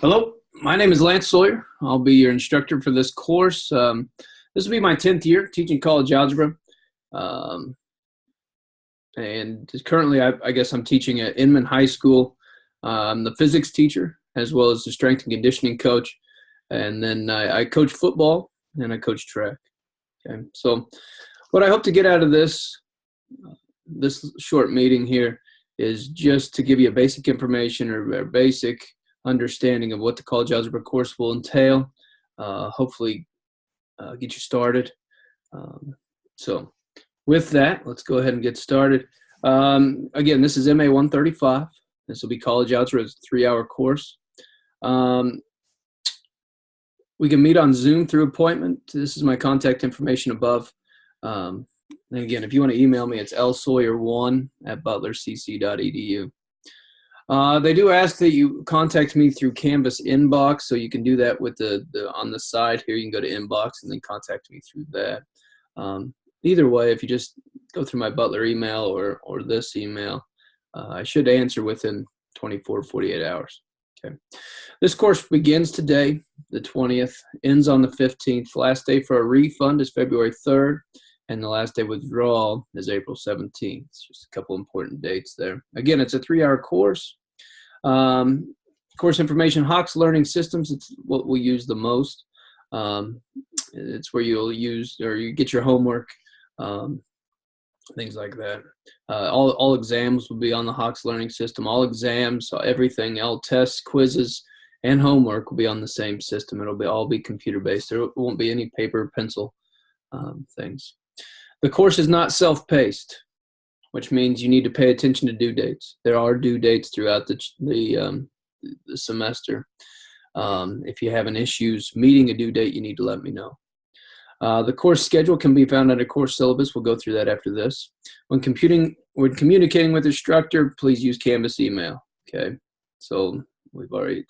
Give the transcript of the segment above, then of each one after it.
Hello, my name is Lance Sawyer. I'll be your instructor for this course. This will be my 10th year teaching college algebra. Um, and currently, I guess I'm teaching at Inman High School. I'm the physics teacher as well as the strength and conditioning coach. And then I coach football and I coach track. Okay, so what I hope to get out of this short meeting here is just to give you a basic information or a basic understanding of what the college algebra course will entail. Hopefully get you started. So with that, let's go ahead and get started. Again, this is MA 135. This will be college algebra. It's a 3-hour course. We can meet on Zoom through appointment. This is my contact information above. And again, if you want to email me, it's lsawyer1@butlercc.edu. They do ask that you contact me through Canvas inbox, so you can do that with the on the side here. You can go to inbox and then contact me through that. Either way, if you just go through my Butler email or this email, I should answer within 24 to 48 hours. Okay. This course begins today, the 20th, ends on the 15th. Last day for a refund is February 3rd. And the last day withdrawal is April 17th. It's just a couple important dates there. Again, it's a 3-hour course. Course information, Hawks Learning Systems, it's what we use the most. It's where you'll use or you get your homework, things like that. All exams will be on the Hawks Learning System. All exams, everything, all tests, quizzes, and homework will be on the same system. It'll all be computer-based. There won't be any paper, pencil things. The course is not self-paced, which means you need to pay attention to due dates. There are due dates throughout the semester. If you have issues meeting a due date, you need to let me know. The course schedule can be found under course syllabus. We'll go through that after this. When communicating with the instructor, please use Canvas email. Okay, so we've already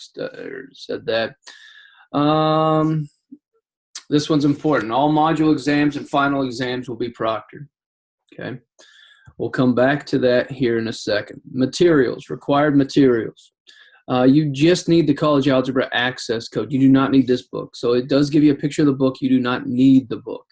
said that. This one's important. All module exams and final exams will be proctored. Okay. We'll come back to that here in a second. Materials, required materials. You just need the college algebra access code. You do not need this book. So it does give you a picture of the book. You do not need the book.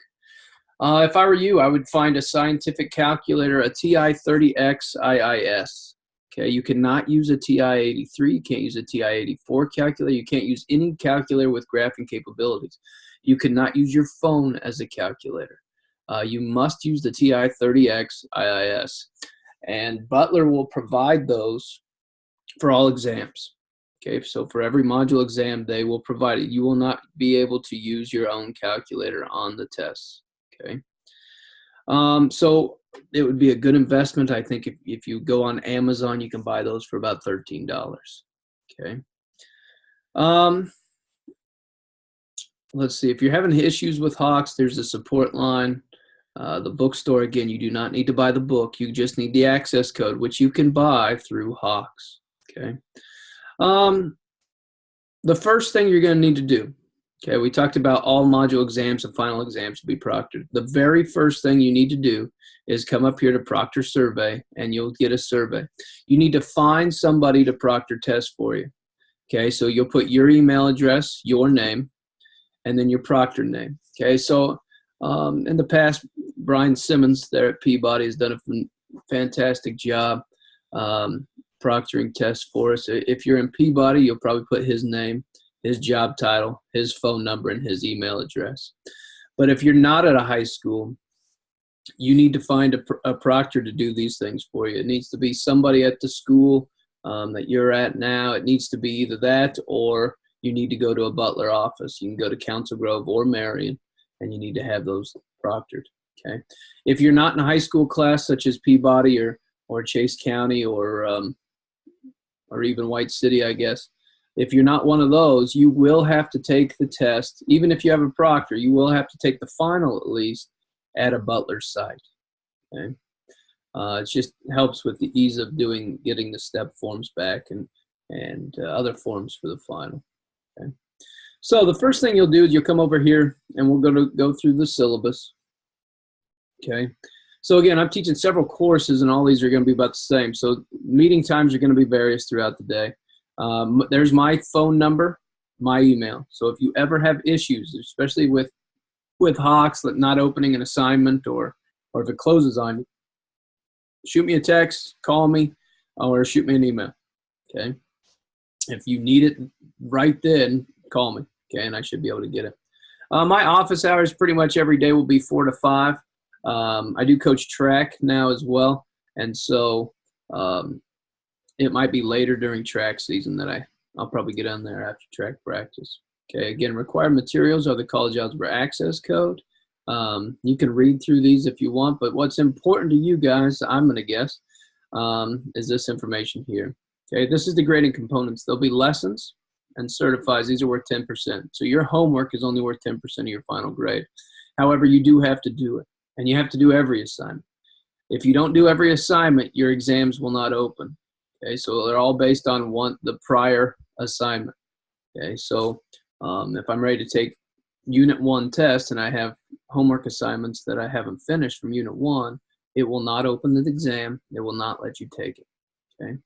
If I were you, I would find a scientific calculator, a TI-30X IIS. Okay, you cannot use a TI-83. You can't use a TI-84 calculator. You can't use any calculator with graphing capabilities. You cannot use your phone as a calculator. You must use the TI-30X IIS. And Butler will provide those for all exams. Okay, so for every module exam, they will provide it. You will not be able to use your own calculator on the tests. Okay, so it would be a good investment. I think if you go on Amazon, you can buy those for about $13. Okay. Let's see, if you're having issues with Hawks, there's a support line. The bookstore, again, you do not need to buy the book. You just need the access code, which you can buy through Hawks. Okay. The first thing you're going to need to do, okay, we talked about all module exams and final exams will be proctored. The very first thing you need to do is come up here to Proctor Survey, and you'll get a survey. You need to find somebody to proctor tests for you. Okay, so you'll put your email address, your name, and then your proctor name. Okay, so in the past, Brian Simmons there at Peabody has done a fantastic job proctoring tests for us. If you're in Peabody, you'll probably put his name, his job title, his phone number, and his email address. But if you're not at a high school, you need to find a proctor to do these things for you. It needs to be somebody at the school that you're at now. It needs to be either that or you need to go to a Butler office. You can go to Council Grove or Marion, and you need to have those proctored. Okay. If you're not in a high school class such as Peabody or Chase County or even White City, I guess, if you're not one of those, you will have to take the test. Even if you have a proctor, you will have to take the final at least at a Butler site. Okay. It just helps with the ease of getting the step forms back and other forms for the final. Okay. So the first thing you'll do is you'll come over here and we're going to go through the syllabus. Okay. So again, I'm teaching several courses and all these are going to be about the same. So meeting times are going to be various throughout the day. There's my phone number, my email. So if you ever have issues, especially with Hawks not opening an assignment, or if it closes on you, shoot me a text, call me, or shoot me an email. Okay. If you need it right then, call me. Okay. And I should be able to get it. My office hours pretty much every day will be 4 to 5. I do coach track now as well. And so it might be later during track season that I'll probably get on there after track practice. Okay, again, required materials are the College Algebra Access Code. You can read through these if you want, but what's important to you guys, I'm going to guess, is this information here. Okay, this is the grading components. There'll be lessons and certifies. These are worth 10%. So your homework is only worth 10% of your final grade. However, you do have to do it, and you have to do every assignment. If you don't do every assignment, your exams will not open. Okay, so they're all based on the prior assignment. Okay, so if I'm ready to take Unit 1 test and I have homework assignments that I haven't finished from Unit 1, it will not open the exam. It will not let you take it. Okay.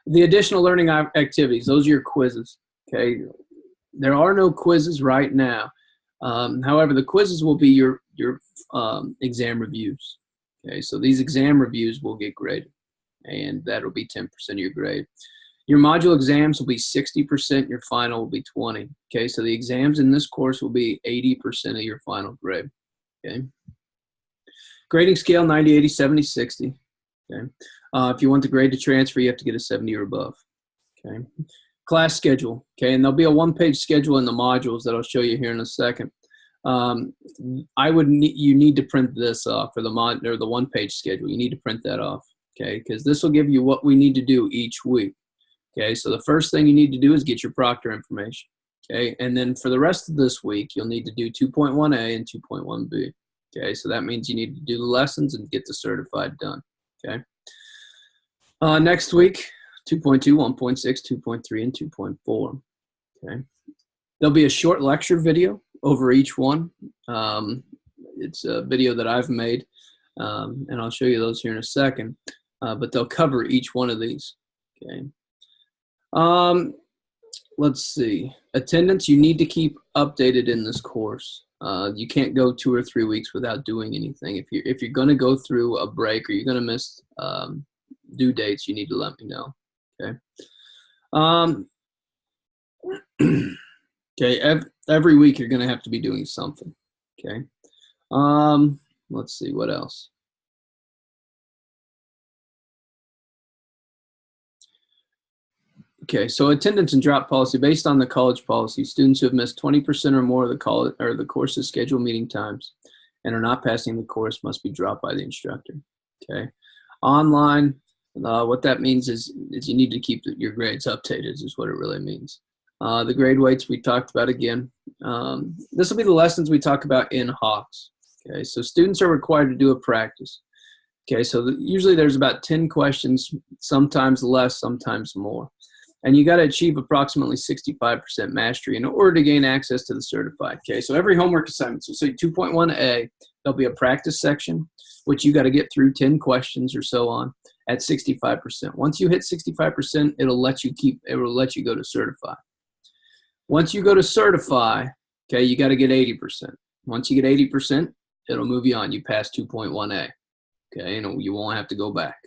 The additional learning activities, those are your quizzes. Okay. There are no quizzes right now. However, the quizzes will be your exam reviews. Okay, so these exam reviews will get graded, and that'll be 10% of your grade. Your module exams will be 60%, your final will be 20. Okay, so the exams in this course will be 80% of your final grade. Okay. Grading scale 90, 80, 70, 60. Okay. If you want the grade to transfer, you have to get a 70 or above. Okay. Class schedule. Okay, and there'll be a one-page schedule in the modules that I'll show you here in a second. You need to print this off for the one-page schedule. You need to print that off. Okay, because this will give you what we need to do each week. Okay, so the first thing you need to do is get your proctor information. Okay, and then for the rest of this week, you'll need to do 2.1a and 2.1b. Okay, so that means you need to do the lessons and get the certified done. Okay. Next week, 2.2, 1.6, 2.3, and 2.4. Okay. There'll be a short lecture video over each one. It's a video that I've made, and I'll show you those here in a second. But they'll cover each one of these. Okay. Let's see. Attendance, you need to keep updated in this course. You can't go 2 or 3 weeks without doing anything. If you're going to go through a break or you're going to miss due dates, you need to let me know. Okay. Okay. Every week you're going to have to be doing something. Okay. Let's see what else. Okay, so attendance and drop policy. Based on the college policy, students who have missed 20% or more of the course's scheduled meeting times and are not passing the course must be dropped by the instructor. Okay, online, what that means is you need to keep your grades updated is what it really means. The grade weights we talked about again. This will be the lessons we talk about in Hawks. Okay, so students are required to do a practice. Okay, so usually there's about 10 questions, sometimes less, sometimes more. And you got to achieve approximately 65% mastery in order to gain access to the certified. Okay, so every homework assignment, so 2.1a, there'll be a practice section, which you got to get through 10 questions or so on at 65%. Once you hit 65%, it'll let you go to certify. Once you go to certify, okay, you got to get 80%. Once you get 80%, it'll move you on. You pass 2.1a. Okay, and you won't have to go back.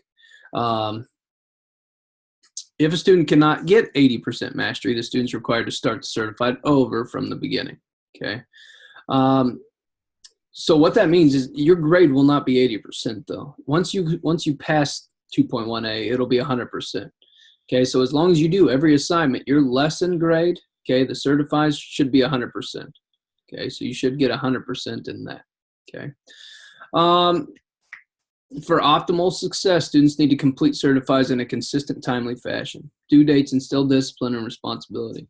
If a student cannot get 80% mastery, the student's required to start the certified over from the beginning. Okay. So what that means is your grade will not be 80% though. Once you pass 2.1a, it'll be 100%. Okay. So as long as you do every assignment, your lesson grade, okay, the certifies should be 100%. Okay. So you should get 100% in that. Okay. For optimal success, students need to complete certifies in a consistent, timely fashion. Due dates instill discipline and responsibility.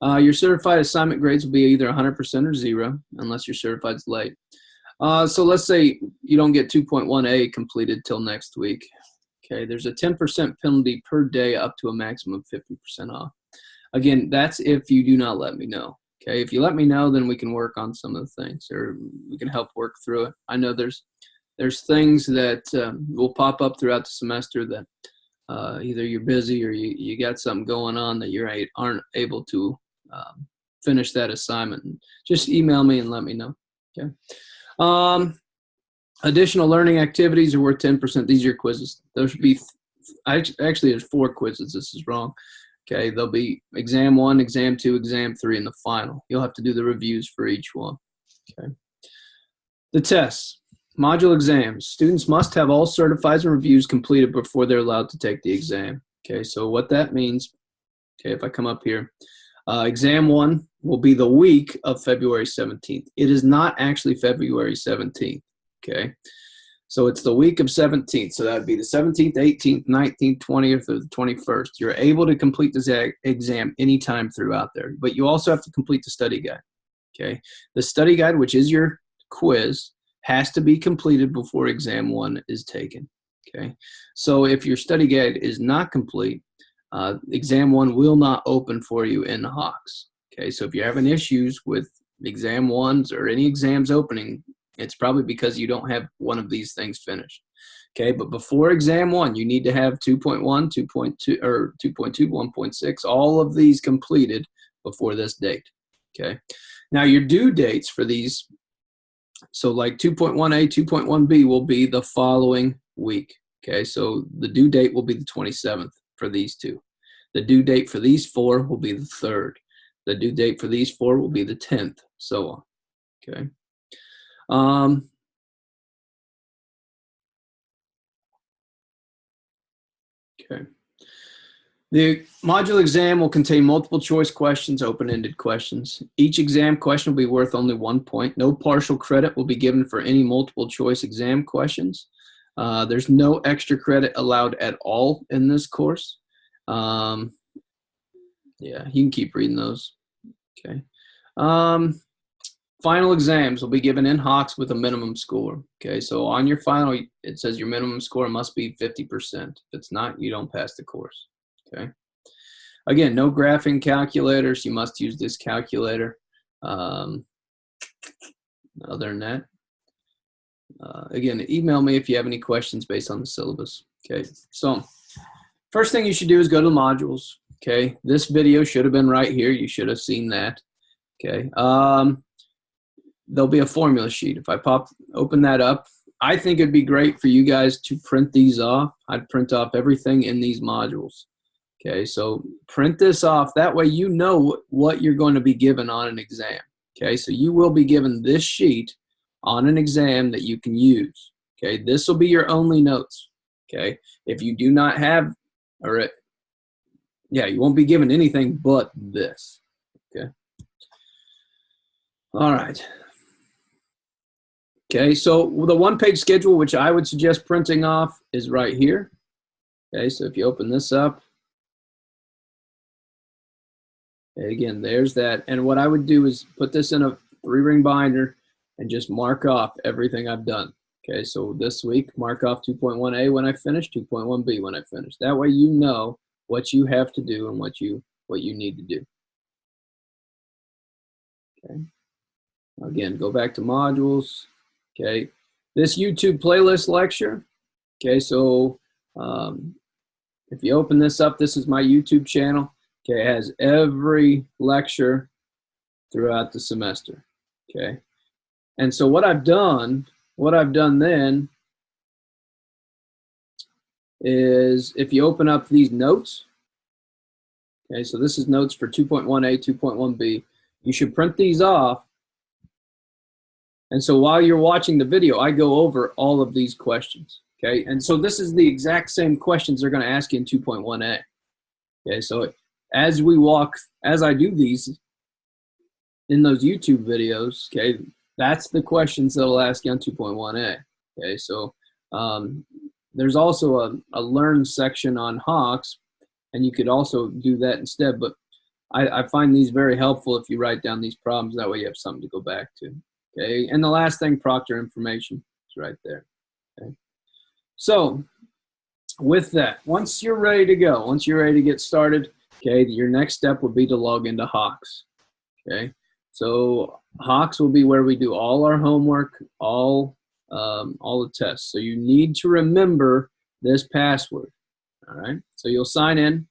Your certified assignment grades will be either 100% or 0, unless your certified's late. So let's say you don't get 2.1a completed till next week. Okay, there's a 10% penalty per day up to a maximum of 50% off. Again, that's if you do not let me know. Okay, if you let me know, then we can work on some of the things, or we can help work through it. I know there's things that will pop up throughout the semester that either you're busy or you got something going on that you aren't able to finish that assignment, just email me and let me know. Okay. Additional learning activities are worth 10%. These are your quizzes. Those should be, actually there's 4 quizzes. This is wrong. Okay, there'll be exam 1, exam 2, exam 3, and the final. You'll have to do the reviews for each one. Okay. The tests, module exams. Students must have all certifies and reviews completed before they're allowed to take the exam. Okay, so what that means, okay, if I come up here, exam 1 will be the week of February 17th. It is not actually February 17th. Okay, so it's the week of 17th. So that would be the 17th, 18th, 19th, 20th, or the 21st. You're able to complete this exam anytime throughout there, but you also have to complete the study guide. Okay, the study guide, which is your quiz, has to be completed before exam 1 is taken. Okay, so if your study guide is not complete, exam 1 will not open for you in the Hawks. Okay, so if you're having issues with exam 1s or any exams opening, it's probably because you don't have one of these things finished. Okay, but before exam 1, you need to have 2.1, 2.2, or 2.2, 1.6, all of these completed before this date. Okay, now your due dates for these, so like 2.1a, 2.1b will be the following week. Okay, so the due date will be the 27th for these 2. The due date for these 4 will be the 3rd. The due date for these 4 will be the 10th, so on. Okay. Okay. The module exam will contain multiple choice questions, open-ended questions. Each exam question will be worth only 1 point. No partial credit will be given for any multiple choice exam questions. There's no extra credit allowed at all in this course. Yeah, you can keep reading those. Okay. Final exams will be given in Hawks with a minimum score. Okay, so on your final, it says your minimum score must be 50%. If it's not, you don't pass the course. Okay. Again, no graphing calculators. You must use this calculator. Other than that, again, email me if you have any questions based on the syllabus. Okay, so first thing you should do is go to the modules. Okay, this video should have been right here. You should have seen that. Okay. There'll be a formula sheet. If I open that up, I think it'd be great for you guys to print these off. I'd print off everything in these modules. Okay, so print this off. That way you know what you're going to be given on an exam. Okay, so you will be given this sheet on an exam that you can use. Okay, this will be your only notes. Okay, if you do not have, you won't be given anything but this. Okay. All right. Okay, so the one-page schedule, which I would suggest printing off, is right here. Okay, so if you open this up, again, there's that. And what I would do is put this in a 3-ring binder and just mark off everything I've done. Okay, so this week, mark off 2.1a when I finish, 2.1b when I finish. That way you know what you have to do and what you need to do. Okay. Again, go back to modules. Okay, this YouTube playlist lecture. Okay, so if you open this up, this is my YouTube channel. Okay, it has every lecture throughout the semester. Okay, and so what I've done then is if you open up these notes. Okay, so this is notes for 2.1a, 2.1b. You should print these off. And so while you're watching the video, I go over all of these questions. Okay, and so this is the exact same questions they're going to ask you in 2.1a. Okay, so as I do these in those YouTube videos, okay, that's the questions they'll ask you on 2.1a. Okay, so there's also a learn section on Hawks, and you could also do that instead. But I find these very helpful if you write down these problems. That way you have something to go back to. Okay, and the last thing, proctor information is right there. Okay, so with that, once you're ready to go, once you're ready to get started, okay, your next step would be to log into Hawks. Okay, so Hawks will be where we do all our homework, all the tests. So you need to remember this password. All right, so you'll sign in.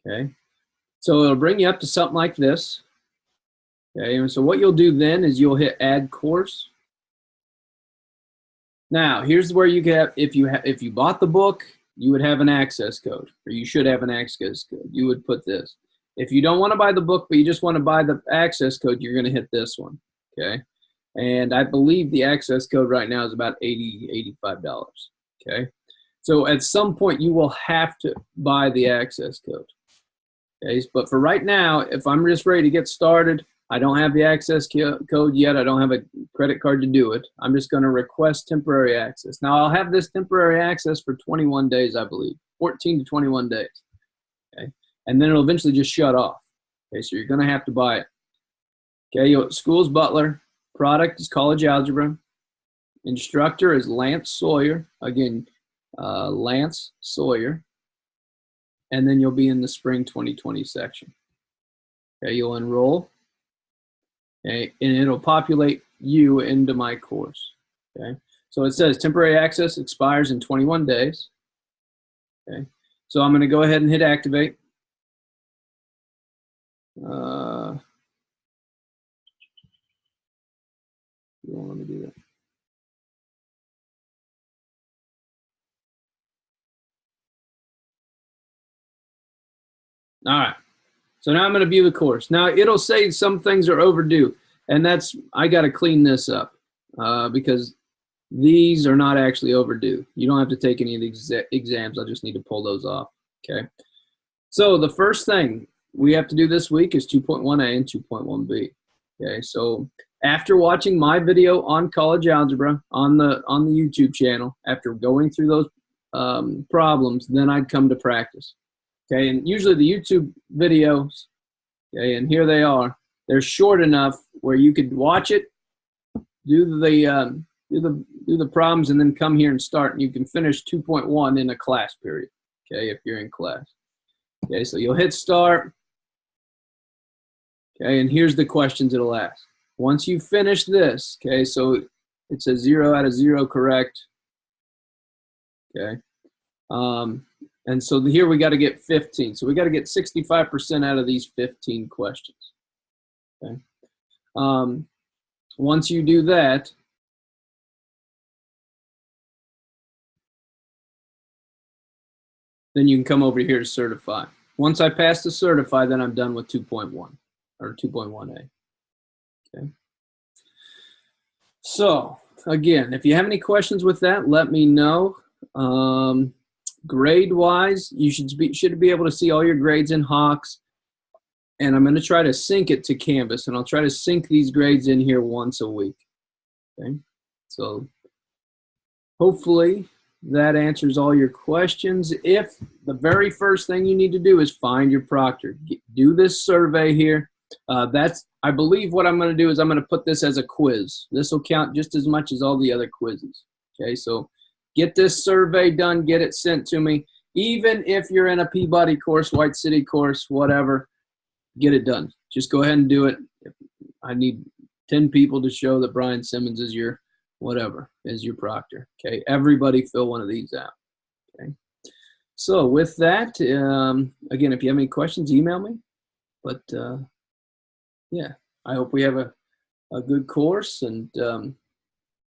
Okay, so it'll bring you up to something like this. Okay, and so what you'll do then is you'll hit add course. Now, here's where you get, if you bought the book, you would have an access code, or you should have an access code. You would put this. If you don't want to buy the book, but you just want to buy the access code, you're going to hit this one, okay? And I believe the access code right now is about $80, $85, okay? So at some point, you will have to buy the access code, okay? But for right now, if I'm just ready to get started, I don't have the access code yet. I don't have a credit card to do it. I'm just going to request temporary access. Now, I'll have this temporary access for 21 days, I believe, 14 to 21 days. Okay, and then it'll eventually just shut off. Okay, so you're going to have to buy it. Okay, school's Butler. Product is College Algebra. Instructor is Lance Sawyer. Again, Lance Sawyer. And then you'll be in the spring 2020 section. Okay, you'll enroll. Okay, and it'll populate you into my course. Okay, so it says temporary access expires in 21 days. Okay, so I'm going to go ahead and hit activate. You don't want to do that. All right. So now I'm going to view the course. Now it'll say some things are overdue, and I got to clean this up because these are not actually overdue. You don't have to take any of the exams. I just need to pull those off. Okay. So the first thing we have to do this week is 2.1a and 2.1b. Okay. So after watching my video on college algebra on the YouTube channel, after going through those problems, then I'd come to practice. Okay, and usually the YouTube videos, okay, and here they are. They're short enough where you could watch it, do the problems, and then come here and start. And you can finish 2.1 in a class period. Okay, if you're in class. Okay, so you'll hit start. Okay, and here's the questions it'll ask. Once you finish this, okay, so it says 0 out of 0 correct. Okay. And so here we got to get 15. So we got to get 65% out of these 15 questions. Okay. Once you do that, then you can come over here to certify. Once I pass the certify, then I'm done with 2.1 or 2.1a. Okay. So again, if you have any questions with that, let me know. Grade-wise, you should be able to see all your grades in Hawks, and I'm going to try to sync it to Canvas, and I'll try to sync these grades in here once a week. Okay, so hopefully that answers all your questions. If the very first thing you need to do is find your proctor, do this survey here. I believe what I'm going to do is I'm going to put this as a quiz. This will count just as much as all the other quizzes. Okay, so get this survey done, get it sent to me. Even if you're in a Peabody course, White City course, whatever, get it done. Just go ahead and do it. I need 10 people to show that Brian Simmons is your whatever, is your proctor. Okay, everybody fill one of these out. Okay, so with that, again, if you have any questions, email me. But yeah, I hope we have a good course, and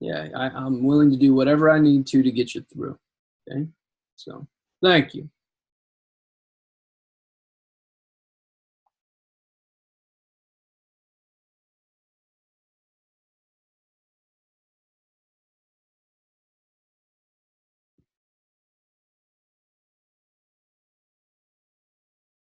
yeah, I'm willing to do whatever I need to get you through. Okay, so thank you.